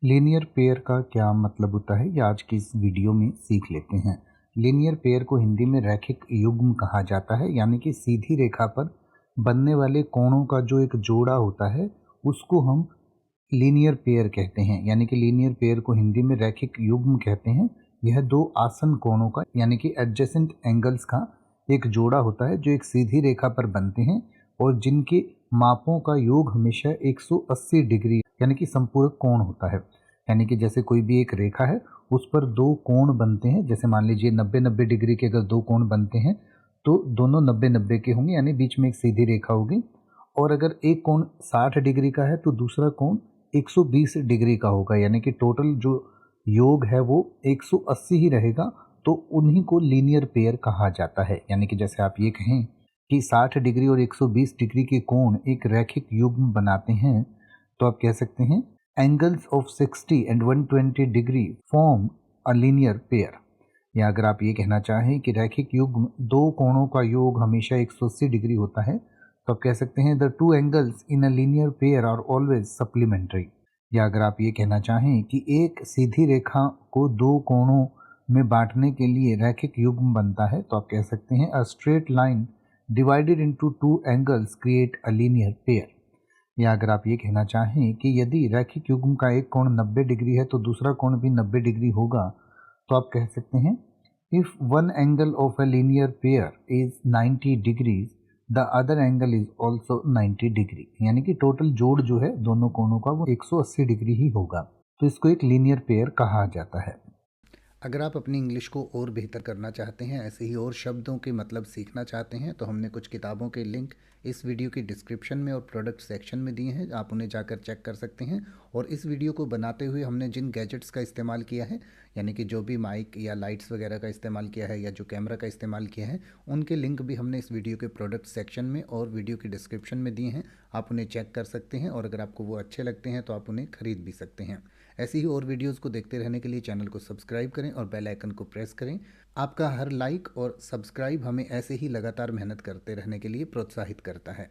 Linear pair का क्या मतलब होता है, ये आज की इस वीडियो में सीख लेते हैं। लीनियर पेयर को हिंदी में रैखिक युग्म कहा जाता है, यानी कि सीधी रेखा पर बनने वाले कोणों का जो एक जोड़ा होता है उसको हम लीनियर पेयर कहते हैं। यानी कि लीनियर पेयर को हिंदी में रैखिक युग्म कहते हैं। यह दो आसन कोणों का यानी कि एडजेसेंट एंगल्स का एक जोड़ा होता है जो एक सीधी रेखा पर बनते हैं और जिनके मापों का योग हमेशा 180 डिग्री यानी कि संपूरक कोण होता है। यानी कि जैसे कोई भी एक रेखा है उस पर दो कोण बनते हैं, जैसे मान लीजिए 90-90 डिग्री के अगर दो कोण बनते हैं तो दोनों 90-90 के होंगे, यानी बीच में एक सीधी रेखा होगी। और अगर एक कोण 60 डिग्री का है तो दूसरा कोण 120 डिग्री का होगा, यानी कि टोटल जो योग है वो 180 ही रहेगा। तो उन्हीं को लीनियर पेयर कहा जाता है। यानी कि जैसे आप ये कहें कि 60 डिग्री और 120 डिग्री के कोण एक रैखिक युग्म बनाते हैं, तो आप कह सकते हैं angles of 60 and 120 degree form a linear pair. या अगर आप ये कहना चाहें कि रैखिक युग्म दो कोणों का योग हमेशा 180 डिग्री होता है, तो आप कह सकते हैं the two angles in a linear pair are always supplementary. या अगर आप ये कहना चाहें कि एक सीधी रेखा को दो कोणों में बांटने के लिए रैखिक युग्म बनता है, तो आप कह सकते हैं a straight line divided into two angles create a linear pair. या अगर आप ये कहना चाहें कि यदि रैखिक युग्म का एक कोण 90 डिग्री है तो दूसरा कोण भी 90 डिग्री होगा, तो आप कह सकते हैं if one angle of a linear pair is 90 degrees the other angle is also 90 degree. यानी कि टोटल जोड़ जो है दोनों कोणों का वो 180 डिग्री ही होगा, तो इसको एक लीनियर पेयर कहा जाता है। अगर आप अपनी इंग्लिश को और बेहतर करना चाहते हैं, ऐसे ही और शब्दों के मतलब सीखना चाहते हैं, तो हमने कुछ किताबों के लिंक इस वीडियो की डिस्क्रिप्शन में और प्रोडक्ट सेक्शन में दिए हैं, आप उन्हें जाकर चेक कर सकते हैं। और इस वीडियो को बनाते हुए हमने जिन गैजेट्स का इस्तेमाल किया है, यानी कि जो भी माइक या लाइट्स वगैरह का इस्तेमाल किया है या जो कैमरा का इस्तेमाल किया है, उनके लिंक भी हमने इस वीडियो के प्रोडक्ट सेक्शन में और वीडियो की डिस्क्रिप्शन में दिए हैं। आप उन्हें चेक कर सकते हैं और अगर आपको वो अच्छे लगते हैं तो आप उन्हें खरीद भी सकते हैं। ऐसी ही और वीडियोस को देखते रहने के लिए चैनल को सब्सक्राइब करें और बेल आइकन को प्रेस करें। आपका हर लाइक और सब्सक्राइब हमें ऐसे ही लगातार मेहनत करते रहने के लिए प्रोत्साहित करता है।